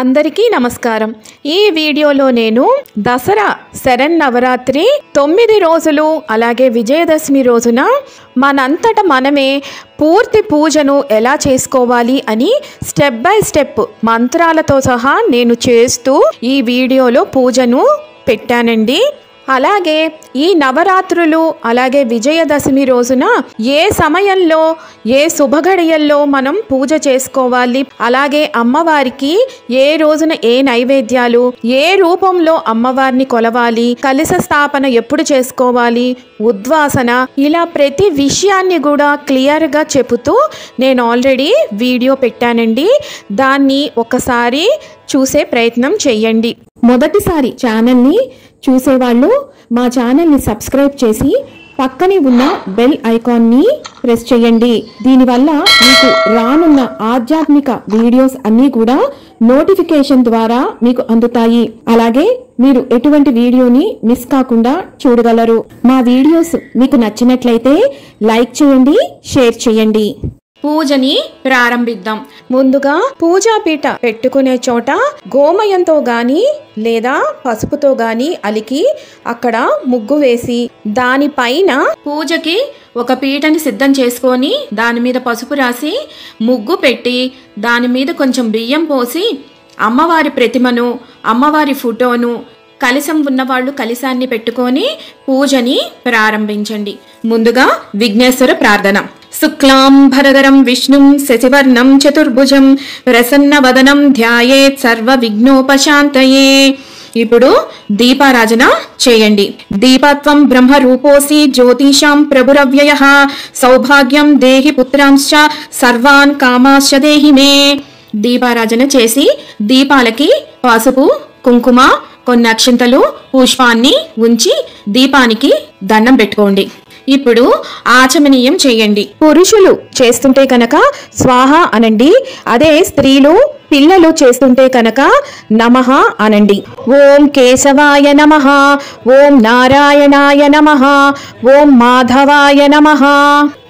అందరికీ నమస్కారం। ఈ వీడియోలో నేను దసరా శరన్నవరాత్రి 9 రోజులు అలాగే విజయదశమి రోజున మనంతట మనమే పూర్తి పూజను ఎలా చేసుకోవాలి అని స్టెప్ బై స్టెప్ మంత్రాలతో సహా నేను చేస్తూ ఈ వీడియోలో పూజను పెట్టానండి। అలాగే ఈ నవరాత్రులు అలాగే విజయదశమి రోజున ఏ సమయంలో ఏ శుభగడియల్లో మనం పూజ చేసుకోవాలి, అలాగే అమ్మవారికి ఏ రోజున ఏ నైవేద్యాలు, ఏ రూపంలో అమ్మవారిని కొలవాలి, కలశ స్థాపన ఎప్పుడు చేసుకోవాలి, ఉద్వాసన, ఇలా ప్రతి విషయాన్ని కూడా క్లియర్గా చెబుతూ నేను ఆల్రెడీ వీడియో పెట్టానండి। దాన్ని ఒకసారి చూసే ప్రయత్నం చేయండి। మొదటిసారి ఛానల్ని చూసేవాళ్ళు మా ఛానల్ని సబ్స్క్రైబ్ చేసి పక్కనే ఉన్న బెల్ ఐకాన్ని ప్రెస్ చేయండి। దీనివల్ల మీకు రానున్న ఆధ్యాత్మిక వీడియోస్ అన్నీ కూడా నోటిఫికేషన్ ద్వారా మీకు అందుతాయి। అలాగే మీరు ఎటువంటి వీడియోని మిస్ కాకుండా చూడగలరు। మా వీడియోస్ మీకు నచ్చినట్లయితే లైక్ చేయండి, షేర్ చేయండి। పూజని ప్రారంభిద్దాం। ముందుగా పూజాపీఠ పెట్టుకునే చోట గోమయంతో గాని లేదా పసుపుతో గాని అలికి అక్కడ ముగ్గు వేసి దానిపైన పూజకి ఒక పీటని సిద్ధం చేసుకొని దాని మీద పసుపు రాసి ముగ్గు పెట్టి దాని మీద కొంచెం బియ్యం పోసి అమ్మవారి ప్రతిమను, అమ్మవారి ఫోటోను, కలశం ఉన్నవాళ్ళు కలశాన్ని పెట్టుకొని పూజని ప్రారంభించండి। ముందుగా విఘ్నేశ్వర ప్రార్థన। శుక్లాంబరధరం విష్ణుం శశివర్ణం చతుర్భుజం ప్రసన్నవదనం ధ్యాయేత్ సర్వ విఘ్నోపశాంతయే। ఇప్పుడు దీపారాజన చేయండి। దీపత్వం బ్రహ్మ రూపోసి జ్యోతిషాం ప్రభురవ్యయః సౌభాగ్యం దేహి పుత్రాంశ్చ సర్వాన్ కామాశ్చ దేహి మే। దీపారాజన చేసి దీపాలకి పసుపు, కుంకుమ, కొన్ని అక్షంతలు, పుష్పాన్ని ఉంచి దీపానికి దండం పెట్టుకోండి। ఇప్పుడు ఆచమనీయం చేయండి। పురుషులు చేస్తుంటే కనుక స్వాహ అనండి, అదే స్త్రీలు పిల్లలు చేస్తుంటే కనుక నమః అనండి। ఓం కేశవాయ నమః, ఓం నారాయణాయ నమః, ఓం మాధవాయ నమః।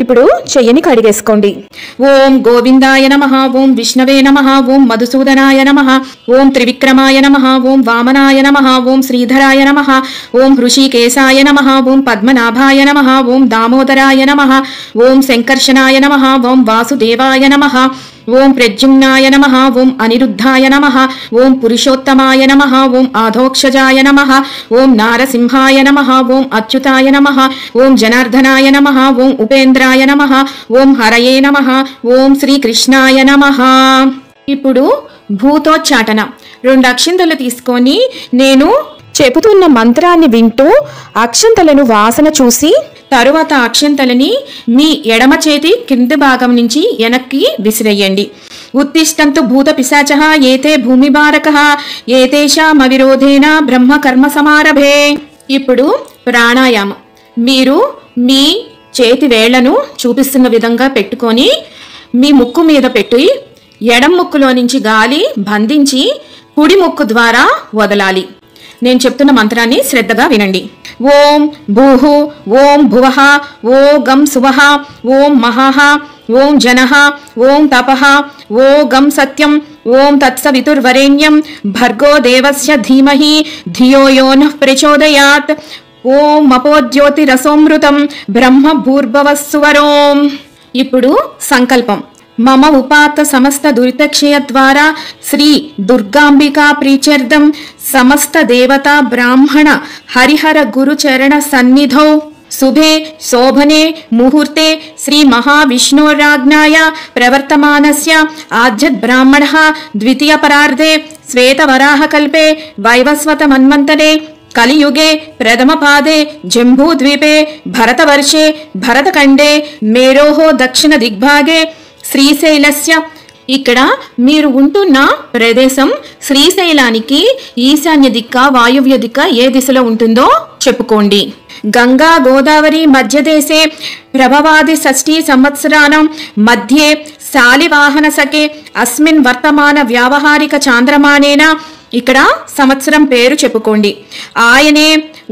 ఇప్పుడు చెయ్యని కడిగేసుకోండి। ఓం గోవిందాయ నమః, ఓం విష్ణవే నమః, ఓం మధుసూదనాయ నమః, ఓం త్రివిక్రమాయ నమః, ఓం వామనాయ నమః, ఓం శ్రీధరాయ నమః, ఓం హృషికేశాయ నమః, ఓం పద్మనాభాయ నమః, ఓం దామోదరాయ నమః, ఓం శంకర్షణాయ నమః, ఓం వాసుదేవాయ నమః, ఓం ప్రద్యుమ్నాయ నమః, ఓం అనిరుద్ధాయ నమః, ఓం పురుషోత్తమాయ నమః, ఓం ఆధోక్షజాయ నమః, ఓం నారసింహాయ నమః, ఓం అచ్యుతాయ నమః, ఓం జనార్దనాయ నమః, ఓం ఉపేంద్రాయ నమః, ఓం హరయే నమః, ఓం శ్రీకృష్ణాయ నమః। ఇప్పుడు భూతోచ్చాటన। 2 అక్షింతలు తీసుకొని నేను చెబుతున్న మంత్రాన్ని వింటూ అక్షంతలను వాసన చూసి తరువాత అక్షంతలని మీ ఎడమ చేతి కింది భాగం నుంచి వెనక్కి విసిరేయండి। ఉత్తిష్టంతు భూత పిశాచః ఏతే భూమిభారకః ఏతేషామవిరోధేన బ్రహ్మ కర్మ సమారభే। ఇప్పుడు ప్రాణాయామం। మీరు మీ చేతి వేళ్లను చూపిస్తున్న విధంగా పెట్టుకొని మీ ముక్కు మీద పెట్టి ఎడం ముక్కులో నుంచి గాలి బంధించి కుడి ముక్కు ద్వారా వదలాలి। నేను చెప్తున్న మంత్రాన్ని శ్రద్ధగా వినండి। ఓం భూః, ఓం భువః, ఓం గం సువః, ఓం మహః, ఓం జనః, ఓం తపః, ఓం గం సత్యం, ఓం తత్సవితుర్వరేణ్యం భర్గో దేవస్య ధీమహి ధియో యో నః ప్రచోదయాత్, ఓం అపోజ్యోతిరసోమృతం బ్రహ్మ భూర్భువస్సువరోం। ఇప్పుడు సంకల్పం। మమ ఉపాత సమస్త దురితక్షయ ద్వారా శ్రీ దుర్గాంబికా ప్రీత్యర్థం సమస్త దేవతా బ్రాహ్మణ హరిహర గురు చరణ సన్నిధౌ శుభే శోభనే ముహూర్తే శ్రీ మహావిష్ణోరాజ్ఞాయ ప్రవర్తమానస్య ఆద్యత్ బ్రాహ్మణః ద్వితీయ పరార్ధే శ్వేతవరాహకల్పే వైవస్వత మన్వంతరే కలియుగే ప్రథమ పాదే జంబూద్వీపే భరతవర్షే భరతఖండే మేరోహ దక్షిణ దిగ్భాగే శ్రీశైలస్య। ఇక్కడ మీరు ఉంటున్న ప్రదేశం శ్రీశైలానికి ఈశాన్య దిక్క, వాయువ్య దిక్క ఏ దిశలో ఉంటుందో చెప్పుకోండి। గంగా గోదావరి మధ్యదేశే ప్రభవాది షష్ఠీ సంవత్సరాణం మధ్యే శాలివాహన సఖే అస్మిన్ వర్తమాన వ్యావహారిక చాంద్రమానేన। ఇక్కడ సంవత్సరం పేరు చెప్పుకోండి। ఆయనే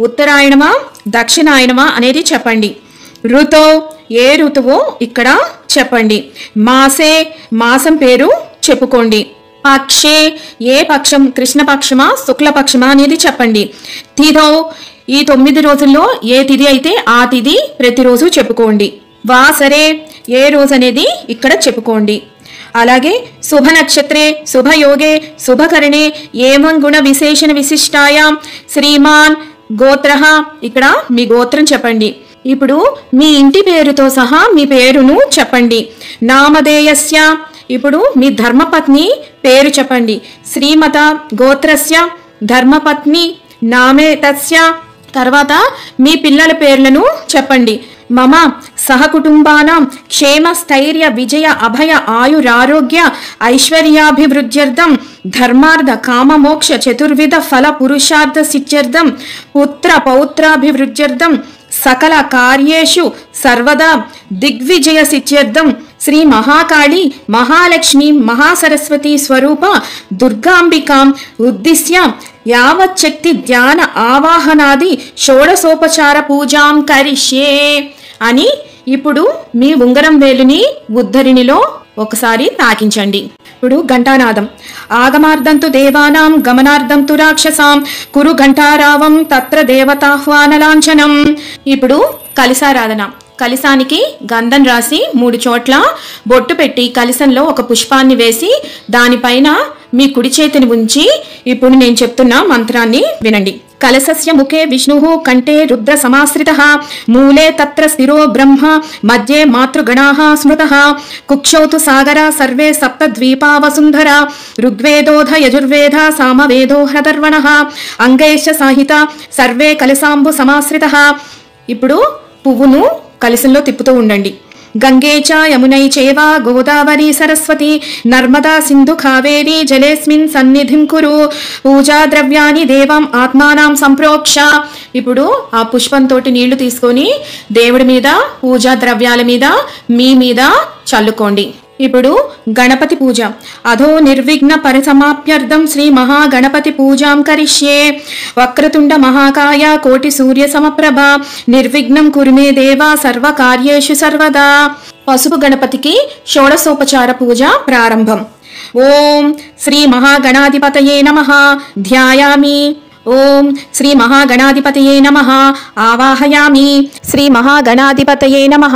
ఉత్తరాయణమా దక్షిణాయనమా అనేది చెప్పండి। ఋతో ఏ ఋతువో ఇక్కడ చెప్పండి। మాసే మాసం పేరు చెప్పుకోండి। పక్షే ఏ పక్షం, కృష్ణపక్షమా శుక్లపక్షమా అనేది చెప్పండి. తిథౌ ఈ 9 రోజుల్లో ఏ తిథి అయితే ఆ తిథి ప్రతిరోజు చెప్పుకోండి. వాసరే ఏ రోజు అనేది ఇక్కడ చెప్పుకోండి. అలాగే శుభ నక్షత్రే శుభయోగే శుభకరణే ఏమం గుణ విశేషణ విశిష్టాయాం శ్రీమాన్ గోత్ర, ఇక్కడ మీ గోత్రం చెప్పండి. ఇప్పుడు మీ ఇంటి పేరుతో సహా మీ పేరును చెప్పండి. నామధేయస్య ఇప్పుడు మీ ధర్మపత్ని పేరు చెప్పండి. శ్రీమత గోత్రస్య ధర్మపత్ని నామే తస్య, తర్వాత మీ పిల్లల పేర్లను చెప్పండి. మమ సహకుటుంబానాం క్షేమ స్థైర్య విజయ అభయ ఆయురారోగ్య ఐశ్వర్యాభివృద్ధ్యర్థం ధర్మార్థ కామమోక్ష చతుర్విధ ఫల పురుషార్థ సిద్ధ్యర్థం పుత్ర పౌత్రాభివృద్ధ్యర్థం సకల కార్యేషు సర్వదా దిగ్విజయ సిద్ధ్యర్థం శ్రీ మహాకాళి మహాలక్ష్మి మహాసరస్వతి స్వరూప దుర్గాంబికాం ఉద్దిశ్య యావచ్చక్తి ధ్యాన ఆవాహనాది షోడశోపచార పూజాం కరిష్యే అని ఇప్పుడు మీ ఉంగరం వేలుని ఉద్ధరిణిలో ఒకసారి తాకించండి. ఇప్పుడు ఘంటానాదం. ఆగమార్థంతు దేవానాం గమనార్థంతు రాక్షసాం కురు ఘంటారావం తత్ర దేవతాహ్వానలాంఛనం. ఇప్పుడు కలశారాధన. కలశానికి గంధం రాసి 3 చోట్ల బొట్టు పెట్టి కలశంలో ఒక పుష్పాన్ని వేసి దానిపైన మీ కుడి చేతిని ఉంచి ఇప్పుడు నేను చెప్తున్న మంత్రాన్ని వినండి. కలశస్య ముఖే విష్ణుః కంఠే రుద్ర సమాశ్రితః మూలే తత్ర స్థిరో బ్రహ్మ మధ్యే మాతృగణాః స్మృతః కుక్షౌ తు సాగరా సర్వే సప్త ద్వీపా వసుంధరా ఋగ్వేదోధ యజుర్వేద సామవేదో హ్రదర్వణః అంగైశ్చ సాహిత సర్వే కలశాంబు సమాశ్రితః. ఇప్పుడు పువ్వును కలశంలో తిప్పుతూ ఉండండి. గంగే చ యమునై చేవ గోదావరి సరస్వతి నర్మదా సింధు కావేరి జలేస్మిన్ సన్నిధిం కురు పూజా ద్రవ్యాన్ని దేవం ఆత్మానాం సంప్రోక్ష. ఇప్పుడు ఆ పుష్పంతో నీళ్లు తీసుకొని దేవుడి మీద పూజా ద్రవ్యాల మీద మీ మీద చల్లుకోండి. ఇప్పుడు గణపతి పూజ. అధో నిర్విఘ్న పరిసమాప్యర్థం శ్రీ మహాగణపతి పూజాం కరిష్యే. వక్రతుండ మహాకాయ కోటి సూర్య సమప్రభ నిర్విఘ్నం కురుమే దేవ సర్వకార్యేషు సర్వదా. పసుపు గణపతికి షోడశోపచార పూజ ప్రారంభం. ఓం శ్రీ మహాగణాధిపతయే నమః ధ్యాయామి. ఓం శ్రీ మహాగణాధిపతయే నమః ఆవాహయామి. శ్రీ మహాగణాధిపతయే నమః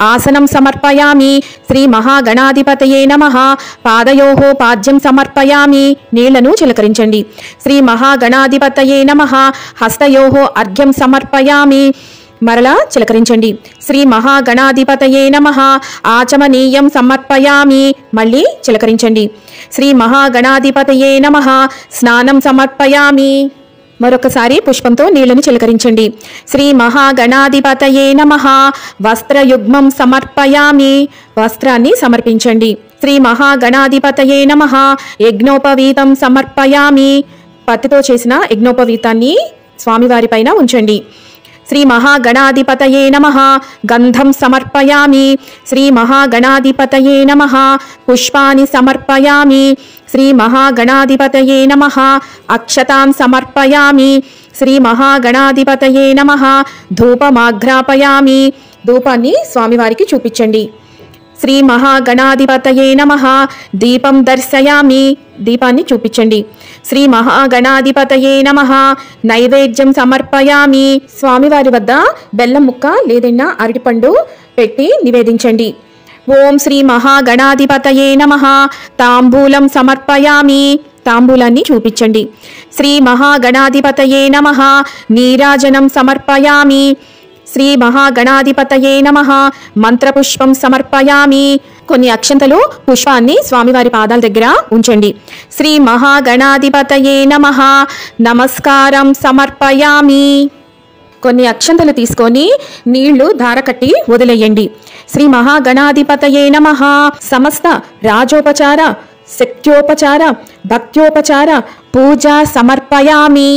ఆసనం సమర్పయామి. శ్రీ మహాగణాధిపతయే నమః పాదయోః పాద్యం సమర్పయామి. నీళ్లను చిలకరించండి. శ్రీ మహాగణాధిపతయే నమః హస్తయోః అర్ఘ్యం సమర్పయామి. మరలా చిలకరించండి. శ్రీ మహాగణాధిపతయే నమః ఆచమనీయం సమర్పయామి. మళ్ళీ చిలకరించండి. శ్రీ మహాగణాధిపతయే నమః స్నానం సమర్పయామి. మరొకసారి పుష్పంతో నీళ్లను చిలకరించండి. శ్రీ మహాగణాధిపతయే నమః వస్త్రయుగ్మం సమర్పయామి. వస్త్రాన్ని సమర్పించండి. శ్రీ మహాగణాధిపతయే నమః యజ్ఞోపవీతం సమర్పయామి. పత్తితో చేసిన యజ్ఞోపవీతాన్ని స్వామివారి పైన ఉంచండి. శ్రీ మహాగణాధిపతయే నమః గంధం సమర్పయామి. శ్రీ మహాగణాధిపతయే నమః పుష్పాని సమర్పయామి. శ్రీ మహాగణాధిపతయే నమః అక్షతాన్ సమర్పయామి. శ్రీ మహాగణాధిపతయే నమః ధూపమాఘ్రాపయామి. ధూపాన్ని స్వామివారికి చూపించండి. శ్రీ మహాగణాధిపతయే నమః దీపం దర్శయామి. దీపాన్ని చూపించండి. శ్రీ మహాగణాధిపతయే నమః నైవేద్యం సమర్పయామి. స్వామివారి వద్ద బెల్లం ముక్క లేదన్నా అరటిపండు పెట్టి నివేదించండి. ఓం శ్రీ మహాగణాధిపతయే నమః తాంబూలం సమర్పయామి. తాంబూలాన్ని చూపించండి. శ్రీ మహాగణాధిపతయే నమః నీరాజనం సమర్పయామి. శ్రీ మహాగణాధిపతయే నమః మంత్రపుష్పం సమర్పయామి. కొన్ని అక్షంతలు పుష్పాన్ని స్వామివారి పాదాల దగ్గర ఉంచండి. శ్రీ మహాగణాధిపతయే నమః నమస్కారం సమర్పయామి. కొన్ని అక్షంతలు తీసుకొని నీళ్లు ధారకట్టి వదిలేయండి. శ్రీ మహాగణాధిపతయే నమః సమస్త రాజోపచార శక్త్యోపచార భక్త్యోపచార పూజ సమర్పయామి.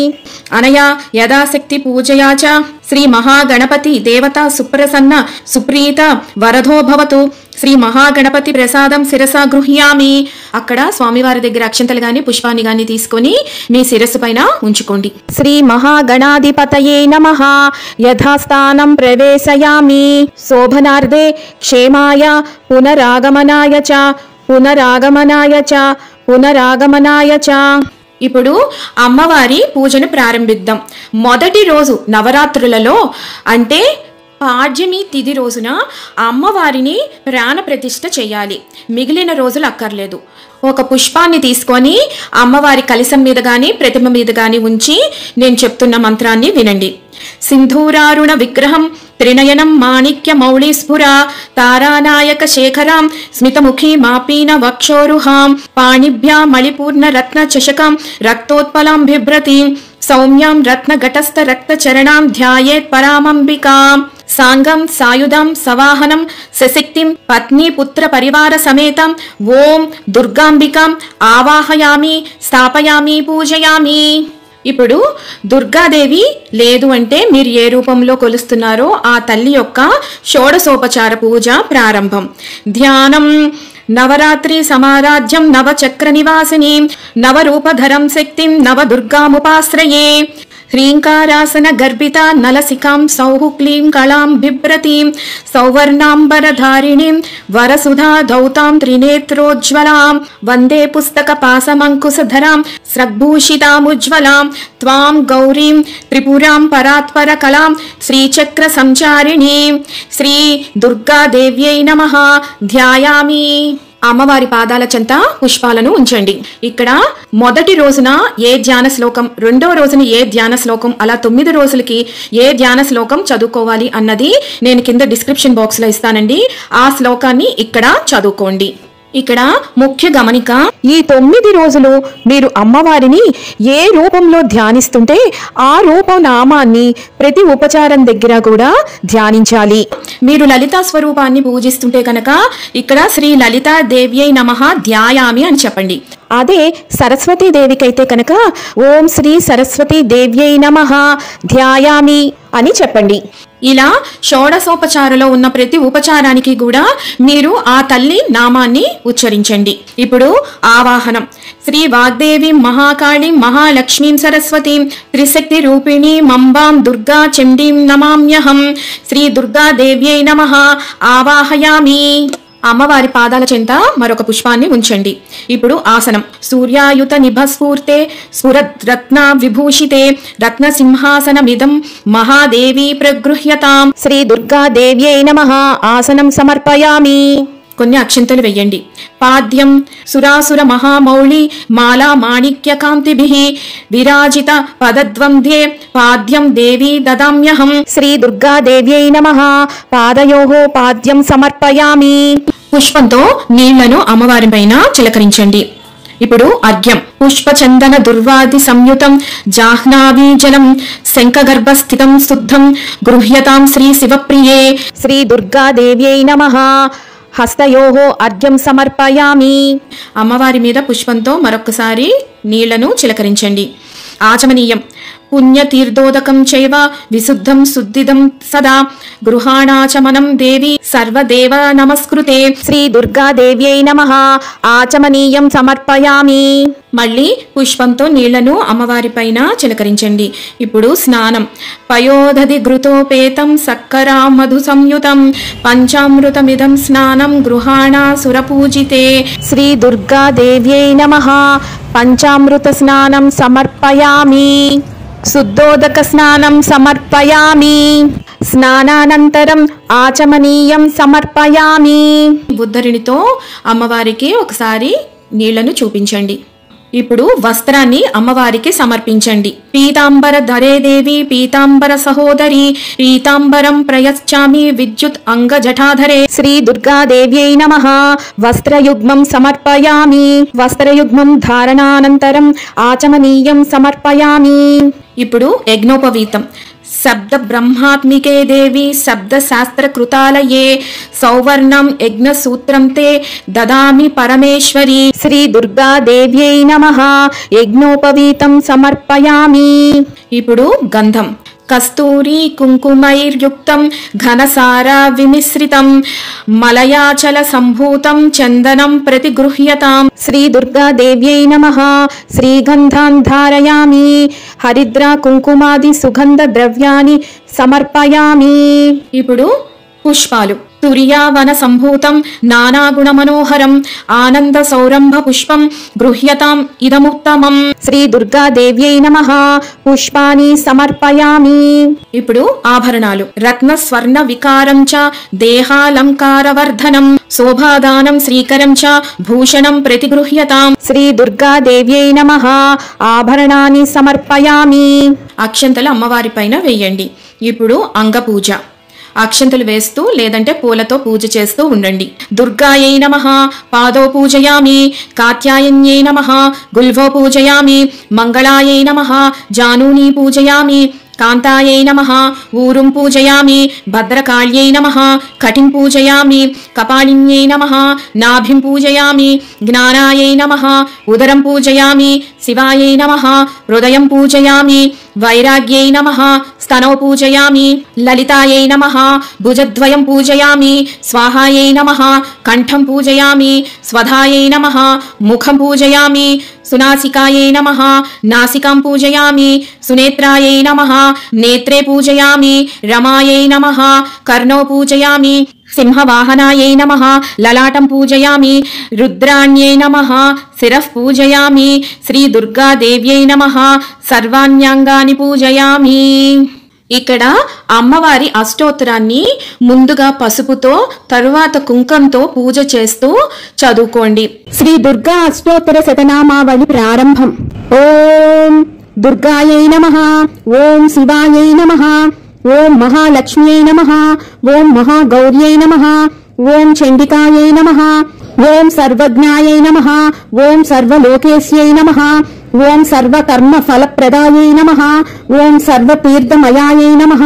అనయా యథాశక్తి పూజయా చ శ్రీ మహాగణపతి దేవత సుప్రసన్న సుప్రీత వరదో భవతు. శ్రీ మహాగణపతి ప్రసాదం శిరసా గృహ్యామి. అక్కడ స్వామివారి దగ్గర అక్షంతలు గాని పుష్పాన్ని గాని తీసుకొని మీ శిరస్సు పైన ఉంచుకోండి. శ్రీ మహాగణాధిపతయే నమః యథాస్థానం ప్రవేశయామి. శోభనార్థే క్షేమాయ పునరాగమనాయ చ పునరాగమనాయ చ. ఇప్పుడు అమ్మవారి పూజను ప్రారంభిద్దాం. మొదటి రోజు నవరాత్రులలో అంటే పాడ్యమి తిథి రోజున అమ్మవారిని ప్రాణ ప్రతిష్ఠ చేయాలి. మిగిలిన రోజులు అక్కర్లేదు. ఒక పుష్పాన్ని తీసుకొని అమ్మవారి కలశం మీద కానీ ప్రతిమ మీద కానీ ఉంచి నేను చెప్తున్న మంత్రాన్ని వినండి. సింధూరారుణ విగ్రహం త్రినయనం మాణిక్య మౌళీస్ఫుర తారానాయక శేఖరాం స్మితముఖీ మాపీన వక్షోరుహాం పాణిభ్యా మళిపూర్ణ రత్న చషకాం రక్తోత్పలాం బిభ్రతీం సౌమ్యాం రత్నఘటస్థ రక్త చరణాం ధ్యాయేత్ పరామంబికాం సాంగం సాయుధం సవాహనం సశక్తిం పత్ని పుత్ర పరివార సమేతం ఓం దుర్గాంబికాం ఆవాహయామి స్థాపయామి పూజయామి. ఇప్పుడు దుర్గాదేవి లేదు అంటే మీరు ఏ రూపంలో కొలుస్తున్నారో ఆ తల్లి యొక్క షోడశోపచార పూజ ప్రారంభం. ధ్యానం నవరాత్రి సమారాధ్యం నవచక్ర నివాసిని నవరూపధరం శక్తిం నవదుర్గాముపాశ్రయే హ్రీంకారాసన గర్భిత నలసికాం సౌః క్లీం కళాం బిభ్రతీం సౌవర్ణాంబరధారిణీం వరసుధా ధౌతాం త్రినేత్రోజ్వలాం వందే పుస్తక పాసమంకుశధరాం స్రగ్భూషితాముజ్వలాం త్వాం గౌరీం త్రిపురాం పరాత్పర కళాం శ్రీచక్ర సంచారిణీం శ్రీ దుర్గాదేవ్యై నమః ధ్యాయామి. అమ్మవారి పాదాల చెంత పుష్పాలను ఉంచండి. ఇక్కడ మొదటి రోజున ఏ ధ్యాన శ్లోకం, రెండో రోజున ఏ ధ్యాన శ్లోకం, అలా 9 రోజులకి ఏ ధ్యాన శ్లోకం చదువుకోవాలి అన్నది నేను కింద డిస్క్రిప్షన్ బాక్స్ లో ఇస్తానండి. ఆ శ్లోకాన్ని ఇక్కడ చదువుకోండి. ఇక్కడ ముఖ్య గమనిక, ఈ 9 రోజులు మీరు అమ్మవారిని ఏ రూపంలో ధ్యానిస్తుంటే ఆ రూపం నామాన్ని ప్రతి ఉపచారం దగ్గర కూడా ధ్యానించాలి. మీరు లలితా స్వరూపాన్ని పూజిస్తుంటే కనుక ఇక్కడ శ్రీ లలితా దేవ్యై నమః ధ్యాయామి అని చెప్పండి. అదే సరస్వతీ దేవికైతే కనుక ఓం శ్రీ సరస్వతీ దేవ్యై నమః ధ్యాయామి అని చెప్పండి. ఇలా షోడశోపచారలో ఉన్న ప్రతి ఉపచారానికి కూడా మీరు ఆ తల్లి నామాన్ని ఉచ్చరించండి. ఇప్పుడు ఆవాహనం. శ్రీ వాగ్దేవి మహాకాళీం మహాలక్ష్మీం సరస్వతీం త్రిశక్తి రూపిణీ మంబాం దుర్గా చండీం నమామ్యహం శ్రీ దుర్గా దేవ్యై నమః ఆవాహయామి. అమ్మవారి పాదాల చెంత మరొక పుష్పాన్ని ఉంచండి. ఇప్పుడు ఆసనం. సూర్యాయుత నిభస్ఫూర్తే స్ఫురద్రత్న విభూషితే రత్న సింహాసనమిదం మహాదేవి ప్రగృహ్యతాం శ్రీ దుర్గా దేవ్యై నమః ఆసనం సమర్పయామి. కొన్ని అక్షింతలు వెయ్యండి. పాద్యం సురాసుర మహామౌళి మాలా మాణిక్య కాంతిభిః విరాజిత పదద్వంద్వే పాద్యం దేవి దదామ్యహం శ్రీ దుర్గా దేవ్యై నమః పాదయోః పాద్యం సమర్పయామి. పుష్పంతో నీళ్లను అమ్మవారి పైన చిలకరించండి. ఇప్పుడు అర్ఘ్యం. పుష్పచందన దుర్వాది సంయుతం జాహ్నావీ జలం శంఖగర్భస్థితం శుద్ధం గృహ్యతాం శ్రీ శివప్రియే శ్రీ దుర్గా దేవ్యై నమః హస్తయోః అర్ఘ్యం సమర్పయామి. అమ్మవారి మీద పుష్పంతో మరొకసారి నీళ్లను చిలకరించండి. ఆచమనీయం. పుణ్యతీర్థోదకం చైవ విశుద్ధం శుద్ధిదం సదా గృహాణాచమనం దేవి సర్వదేవ నమస్కృతే శ్రీ దుర్గా దేవ్యై నమః ఆచమనీయం సమర్పయామి. మళ్ళీ పుష్పంతో నీళ్లను అమ్మవారి పైన చిలకరించండి. ఇప్పుడు స్నానం. పయోదధి ఘృతోపేతం సక్కరా మధు సంయుతం పంచామృతమిదం స్నానం గృహాణా సురపూజితే శ్రీ దుర్గా దేవ్యై నమః పంచామృత స్నానం సమర్పయామి. శుద్ధోదక స్నానం సమర్పయామి. స్నానానంతరం ఆచమనీయం సమర్పయామి. ఉద్ధరిణితో అమ్మవారికి ఒకసారి నీళ్లను చూపించండి. ఇప్పుడు వస్త్రాన్ని అమ్మవారికి సమర్పించండి. పీతాంబర ధరే దేవి పీతాంబర సహోదరి పీతాంబరం ప్రయచ్చామి విద్యుత్ అంగ జఠాధరే శ్రీ దుర్గా దేవ్యై నమః వస్త్రయుగ్మం సమర్పయామి. వస్త్రయుగ్మం ధారణానంతరం ఆచమనీయం సమర్పయామి. ఇప్పుడు యజ్ఞోపవీతం. శబ్ద బ్రహ్మాత్మికే దేవి శబ్ద శాస్త్ర కృతాలయే సౌవర్ణం యజ్ఞ సూత్రం తే దదామి పరమేశ్వరి శ్రీ దుర్గా దేవ్యై నమః యజ్ఞోపవీతం సమర్పయామి. ఇప్పుడు గంధం. కస్తూరి కుంకుమైర్యుక్తం ఘనసార విమిశ్రితం మలయాచల సంభూతం చందనం ప్రతిగృహ్యతాం శ్రీ దుర్గా దేవ్యై నమః శ్రీగంధాన్ ధారయామి. హరిద్ర కుంకుమాది సుగంధ ద్రవ్యాన్ని సమర్పయామి. ఇప్పుడు పుష్పాలు. తుర్యావన సంభూతం నానాగుణ మనోహరం ఆనంద సౌరంభ పుష్పం గృహ్యతాం ఇదముత్తమం. శ్రీ దుర్గాదేవ్యై నమః. పుష్పాని సమర్పయామి. ఇప్పుడు ఆభరణాలు. రత్న స్వర్ణ వికారం చ దేహాలంకార వర్ధనం శోభాదానం శ్రీకరం చ భూషణం ప్రతిగృహ్యతాం. శ్రీ దుర్గాదేవ్యై నమః. ఆభరణాన్ని సమర్పయామి. అక్షంతలు అమ్మవారి పైన వేయండి. ఇప్పుడు అంగపూజ. అక్షంతలు వేస్తూ లేదంటే పూలతో పూజ చేస్తూ ఉండండి. దుర్గాయై నమః పాదో పూజయామి. కాత్యాయన్యై నమః గుల్వో పూజయామి. మంగళాయై నమః జానూని పూజయామి. కాంతాయై నమః ఊరుం పూజయామి. భద్రకాళ్యై నమః కటిం పూజయామి. కపాలిన్యై నమః నాభిం పూజయామి. జ్ఞానాయై నమః ఉదరం పూజయామి. శివాయై నమః హృదయం పూజయామి. వైరాగ్యై నమః స్తనో పూజయామి. లలితాయై నమః భుజద్వయం పూజయామి. స్వాహాయై నమః కంఠం పూజయామి. స్వధాయై నమః ముఖం పూజయామి. సునాసికాయై నమః నాసికాం పూజయామి. సునేత్రాయై నమః నేత్రే పూజయామి. రమాయై నమః కర్ణో పూజయామి. సింహవాహనాయై నమః లలాటం పూజయామి. రుద్రాణ్యై నమః శిరః పూజయామి. శ్రీ దుర్గాదేవ్యై నమః సర్వాణ్యాంగాని పూజయామి. ఇక్కడ అమ్మవారి అష్టోత్తరాన్ని ముందుగా పసుపుతో తరువాత కుంకంతో పూజ చేస్తూ చదువుకోండి. శ్రీ దుర్గా అష్టోత్తర శతనామావళి ప్రారంభం. ఓం దుర్గాయై నమః. ఓం శివాయై నమః. ఓం మహాలక్ష్మ్యై నమః. ఓం మహాగౌర్యై నమః. ఓం చండికాయై నమః. ఓం సర్వజ్ఞాయై నమః. ఓం సర్వలోకేశ్యై నమః. ఓం సర్వకర్మ ఫలప్రదాయై నమః. ఓం సర్వతీర్థమయాయై నమః.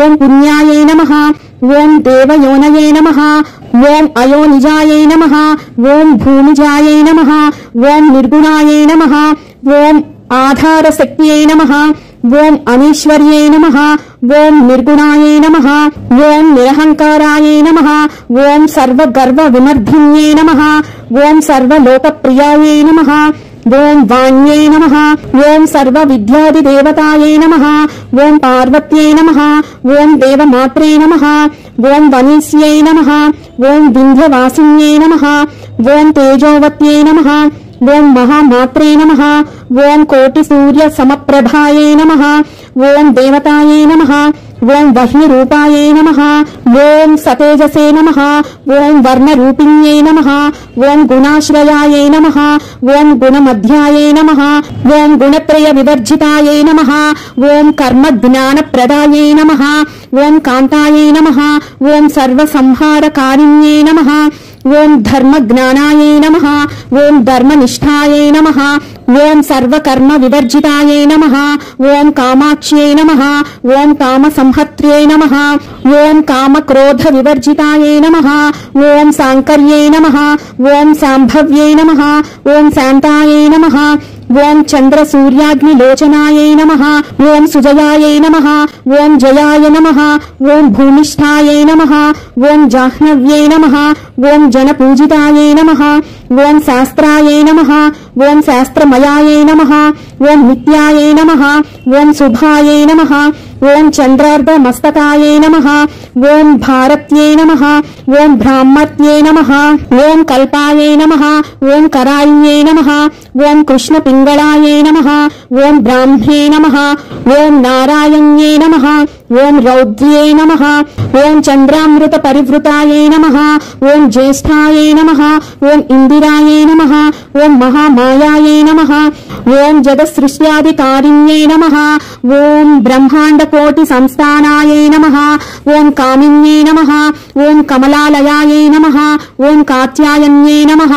ఓం పుణ్యాయై నమః. ఓం దేవయోనయై నమః. ఓం అయోనిజాయై నమః. ఓం భూమిజాయై నమః. ఓం నిర్గుణాయై నమః. ఓం ఆధారశక్త్యై నమః. ఓం అనీశ్వర్యై నమః. ఓం నిర్గుణాయై నమః. ఓం నిరహంకారాయై నమః. ఓం సర్వగర్వ విమర్ధిన్యై నమః. ఓం సర్వలోకప్రియాయై నమః. ఓం వాణ్యై నమః. ఓం సర్వ విద్యాది దేవతాయై నమః. ఓం పార్వత్యై నమః. ఓం దేవమాత్రే నమః. ఓం వనీస్యై నమః. ఓం వింధ్యవాసిన్యై నమః. ఓం తేజోవత్యై నమః. ఓం మహామాత్రే నమః. ఓం కోటి సూర్య సమప్రభాయై నమః. ఓం దేవతాయై నమః. ఓం వహ్నిరూపాయై నమః. ఓం సతేజసే నమః. ఓం వర్ణరూపిణ్యై నమః. ఓం గుణాశ్రయాయై నమః. ఓం గుణమధ్యాయై నమః. ఓం గుణత్రయ వివర్జితాయై నమః. ఓం కర్మ జ్ఞానప్రదాయై నమః. ఓం కాంతాయై నమః. ఓం సర్వసంహారకారిణ్యై నమః. ఓం ధర్మజ్ఞానాయై నమః. ఓం ధర్మనిష్ఠాయై నమః. ఓం సర్వకర్మ వివర్జితాయై నమః. ఓం కామాక్ష్యై నమః. ఓం కామసంహత్ర్యై నమః. ఓం కామక్రోధ వివర్జితాయై నమః. ఓం సాంకర్యై నమః. ఓం శాంభవ్యై నమః. ఓం శాంతాయై నమః. ఓం చంద్ర సూర్యాగ్నిలోచనాయై నమః. ఓం సుజయాయై నమః. ఓం జయాయ నమః. ఓం భూమిష్ఠాయై నమః. ఓం జాహ్నవ్యై నమః. ఓం జనపూజితాయై నమః. ఓం శాస్త్రాయై నమః. ఓం శాస్త్రమయాయై నమః. ఓం నిత్యాయై నమః. ఓం శుభాయై నమః. ఓం చంద్రార్ధ మస్తకాయై నమః. ఓం భారత్యై నమః. ఓం బ్రాహ్మత్యై నమః. ఓం కల్పాయై నమః. ఓం కరాయిన్యై నమః. ఓం కృష్ణ పింగళాయై నమః. ఓం బ్రాహ్మ్యై నమః. ఓం నారాయణ్యై నమః. ఓం రౌద్ర్యై నమః. ఓం చంద్రామృత పరివృతాయై నమః. ఓం జ్యేష్ఠాయై నమః. ఓం ఇందిరాయై నమః. ఓం మహామాయాయై నమః. ఓం జగత్సృష్ట్యాధికారిణ్యై నమః. ఓం బ్రహ్మాండ కోటి సంస్థానాయై నమః. ఓం కామిన్యై నమః. ఓం కమలాలయాయై నమః. ఓం కాత్యాయన్యై నమః.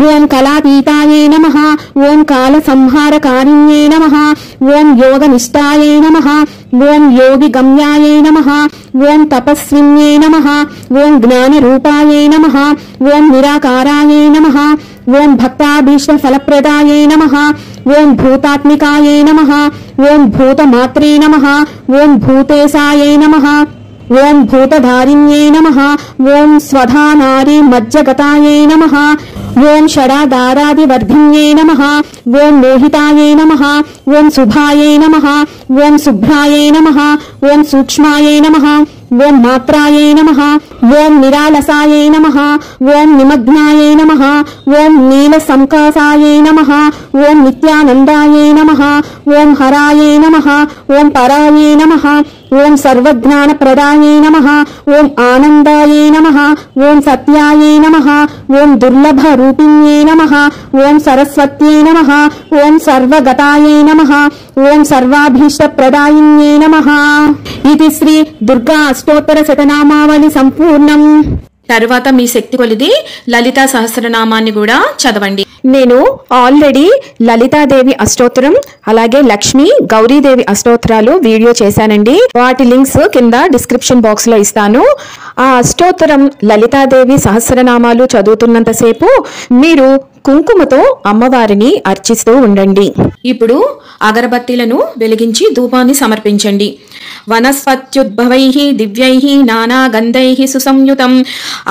ఓం కళాతీతాయై నమః. ఓం కాల సంహారకారిణ్యై నమః. ఓం యోగనిష్టాయై నమః. ఓం యోగి గమ్యాయై నమః. ఓం తపస్విన్యై నమః. ఓం జ్ఞానరూపాయై నమః. ఓం నిరాకారాయై నమః. ఓం భక్తాభీష్ట ఫలప్రదాయై నమః. ఓం భూతాత్మికాయై నమః. ఓం భూతమాత్రే నమః. ఓం భూతేశాయై నమః. ఓం భూతధారిణ్యై నమః. ఓం స్వధానారి మజ్జగతాయై నమః. ఓం షడాదారాదివర్ధిన్యై నమః. ఓం మోహితాయై నమః. ఓం శుభాయై నమః. ఓం శుభ్రాయై నమః. ఓం సూక్ష్మాయై నమః. ఓం మాత్రాయై నమః ఓం నిరాలసాయై నమః ఓం నిమగ్నాయై నమః ఓం నీలసంకాసాయై నమః ఓం నిత్యానందాయై నమః ఓం హరాయై నమః ఓం పరాయై నమః ఓం సర్వజ్ఞానప్రదాయై నమః ఓం ఆనందాయై నమః ఓం సత్యాయై నమః ఓం దుర్లభ రూపిణ్యై నమః ఓం సరస్వత్యై నమః ఓం సర్వగతాయై నమః ఓం సర్వాభీష్టప్రదాయిన్యై నమః. ఇది శ్రీ దుర్గా అష్టోత్తర శతనామావళి సంపూర్ణం. తరువాత మీ శక్తి కొలిది లలితా సహస్రనామాన్ని కూడా చదవండి. నేను ఆల్రెడీ లలితాదేవి అష్టోత్తరం అలాగే లక్ష్మి గౌరీదేవి అష్టోత్తరాలు వీడియో చేశానండి. వాటి లింక్స్ కింద డిస్క్రిప్షన్ బాక్స్ లో ఇస్తాను. ఆ అష్టోత్తరం లలితాదేవి సహస్రనామాలు చదువుతున్నంతసేపు మీరు కుంకుమతో అమ్మవారిని అర్చిస్తూ ఉండండి. ఇప్పుడు అగరబత్తీలను వెలిగించి ధూపాన్ని సమర్పించండి. వనస్పత్యుద్భవైః దివ్యైః నానాగంధైః సుసంయుతం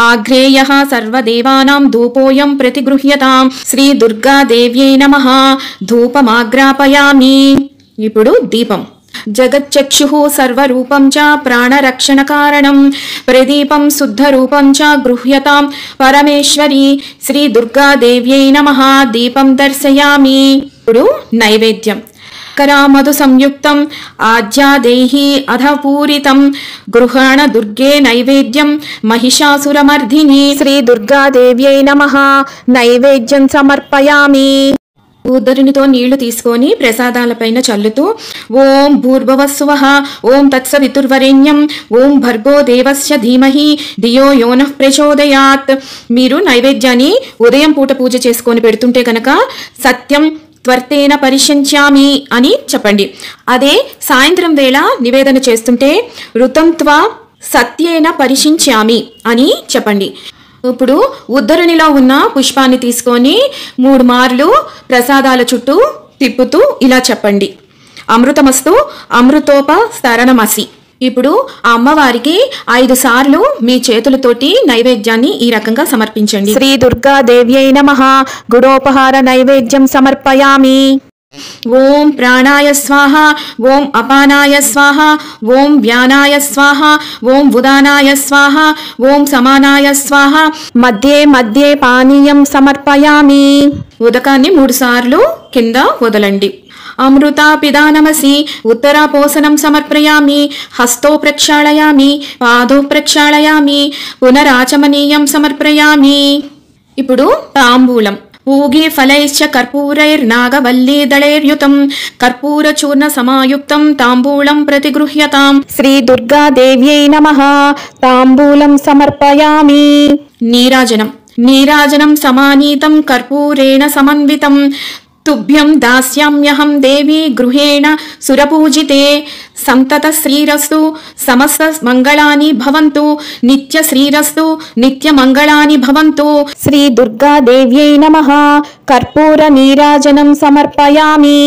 ఆగ్రేయః సర్వదేవానాం ధూపోయం ప్రతిగృహ్యతాం. శ్రీ దుర్గాదేవ్యై నమః. ధూపమాగ్రాపయామి. ఇప్పుడు దీపం. జగచ్చక్షుః సర్వరూపం చ ప్రాణరక్షణ కారణం ప్రదీపం శుద్ధరూపం చ గృహ్యతాం పరమేశ్వరి. శ్రీ దుర్గాదేవ్యై నమః. దీపం దర్శయామి. ఇప్పుడు నైవేద్యం. మధు సంయుక్తం ఆజ్యాదేహి అధపూరితం గృహాణ దుర్గే నైవేద్యం మహిషాసురమర్ధిని. శ్రీ దుర్గాదేవ్యై నమః. నైవేద్యం సమర్పయామి. ఉద్దరినితో నీళ్లు తీసుకొని ప్రసాదాలపైన చల్లుతూ ఓం భూర్భువస్సువః ఓం తత్సవితుర్వరేణ్యం ఓం భర్గో దేవస్య ధీమహి ధియో యోనః ప్రచోదయాత్. మీరు నైవేద్యాన్ని ఉదయం పూట పూజ చేసుకొని పెడుతుంటే కనుక సత్యం త్వర్తేన పరిశంచామి అని చెప్పండి. అదే సాయంత్రం వేళ నివేదన చేస్తుంటే ఋతం త్వ సత్యేన పరిశించామి అని చెప్పండి. ఇప్పుడు ఉద్దరునిలో ఉన్న పుష్పాన్ని తీసుకొని 3 మార్లు ప్రసాదాల చుట్టూ తిప్పుతూ ఇలా చెప్పండి. అమృతమస్తు అమృతోపస్తరణమసి. ఇప్పుడు ఆ అమ్మవారికి 5 సార్లు మీ చేతులతోటి నైవేద్యాన్ని ఈ రకంగా సమర్పించండి. శ్రీ దుర్గాదేవ్యై నమః. గుడోపహార నైవేద్యం సమర్పయామి. ఓం ప్రాణాయ స్వాహ ఓం అపానాయ స్వాహ ఓం వ్యానాయ స్వాహ ఓం ఉదానాయ స్వాహ ఓం సమానాయ స్వాహ. మధ్యే మధ్యే పానీయం సమర్పయామి. ఉదకాన్ని 3 సార్లు కింద వదలండి. అమృతా పిదానమసి. ఉత్తరాపోసనం సమర్పయామి. హస్తో ప్రక్షాళయామి. పాదో ప్రక్షాళయామి. పునరాచమనీయం సమర్పయామి. ఇప్పుడు తాంబూలం. పూగి ఫలైశ్చ కర్పూరైర్నాగవల్లీ దళైర్యుతం కర్పూర చూర్ణ సమాయుక్తం తాంబూలం ప్రతిగృహ్యతాం. శ్రీ దుర్గాదేవ్యై నమః. తాంబూలం సమర్పయామి. నీరాజనం. నీరాజనం సమానీతం కర్పూరేణ సమన్వితం తుభ్యం దాస్యామ్యహం దేవి గృహేణ సురపూజితే. సంతత శ్రీరస్తు సమస్త మంగళాని భవంతు నిత్య శ్రీరస్తు నిత్య మంగళాని భవంతు. శ్రీ దుర్గాదేవ్యై నమః. కర్పూర నీరాజనం సమర్పయామి.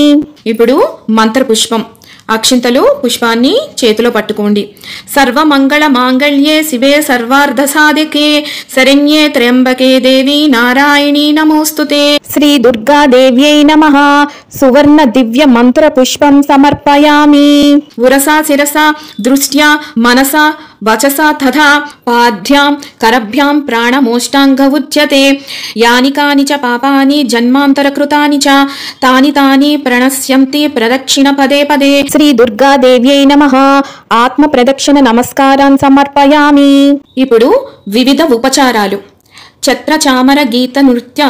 ఇప్పుడు మంత్రపుష్పం. అక్షింతలు పుష్పాన్ని చేతిలో పట్టుకోండి. సర్వమంగళ మాంగళ్యే శివే సర్వార్థ సాధికే శరణ్యే త్ర్యంబకే దేవి నారాయణీ నమోస్తుతే. శ్రీ దుర్గాదేవ్యై నమః. సువర్ణ దివ్య మంత్ర పుష్పం సమర్పయామి. ఉరసా శిరసా దృష్ట్యా మనసా వచసా తథా పాద్భ్యాం కరభ్యాం ప్రాణమోష్టాంగ ఉచ్యతే. యాని కాని చ పాపాని జన్మాంతర కృతాని చ తాని తాని ప్రణశ్యంతి ప్రదక్షిణ పదే పదే. శ్రీ దుర్గాదేవ్యై నమః. ఆత్మ ప్రదక్షిణ నమస్కారాన్ సమర్పయామి. ఇప్పుడు వివిధ ఉపచారాలు. ఛత్ర చామర గీత నృత్య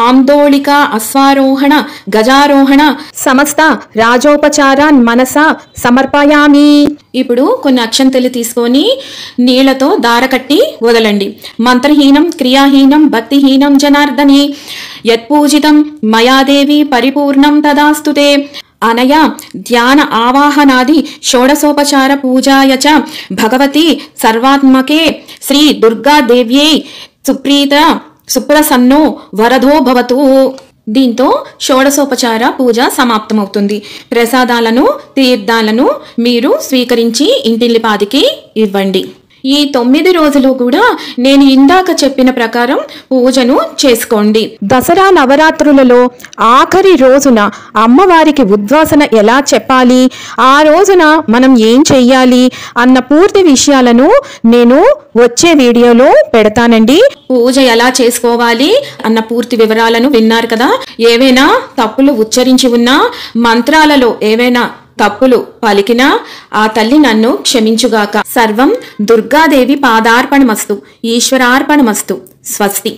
ఆందోళిక అశ్వారోహణ గజారోహణ సమస్త రాజోపచారాన్ మనసా సమర్పయామి. ఇప్పుడు కొన్ని అక్షంతలు తీసుకొని నీళ్లతో దార కట్టి వదలండి. మంత్రహీనం క్రియాహీనం భక్తిహీనం జనార్దని యత్పూజితం మయాదేవి పరిపూర్ణం తదాస్తుతే. అనయా ధ్యాన ఆవాహనాది షోడశోపచార పూజాయ చ భగవతి సర్వాత్మకే శ్రీ దుర్గాదేవ్యై సుప్రీత సుప్రసన్నో వరదో భవతు. దీంతో షోడశోపచార పూజ సమాప్తమవుతుంది. ప్రసాదాలను తీర్థాలను మీరు స్వీకరించి ఇంటిల్లిపాదికి ఇవ్వండి. ఈ 9 రోజులు కూడా నేను ఇందాక చెప్పిన ప్రకారం పూజను చేసుకోండి. దసరా నవరాత్రులలో ఆఖరి రోజున అమ్మవారికి ఉద్వాసన ఎలా చెప్పాలి, ఆ రోజున మనం ఏం చెయ్యాలి అన్న పూర్తి విషయాలను నేను వచ్చే వీడియోలో పెడతానండి. పూజ ఎలా చేసుకోవాలి అన్న పూర్తి వివరాలను విన్నారు కదా. ఏవైనా తప్పులు ఉచ్చరించి ఉన్నా, మంత్రాలలో ఏవైనా తప్పులు పలికినా ఆ తల్లి నన్ను క్షమించుగాక. సర్వం దుర్గాదేవి పాదార్పణమస్తు. ఈశ్వరార్పణమస్తు. స్వస్తి.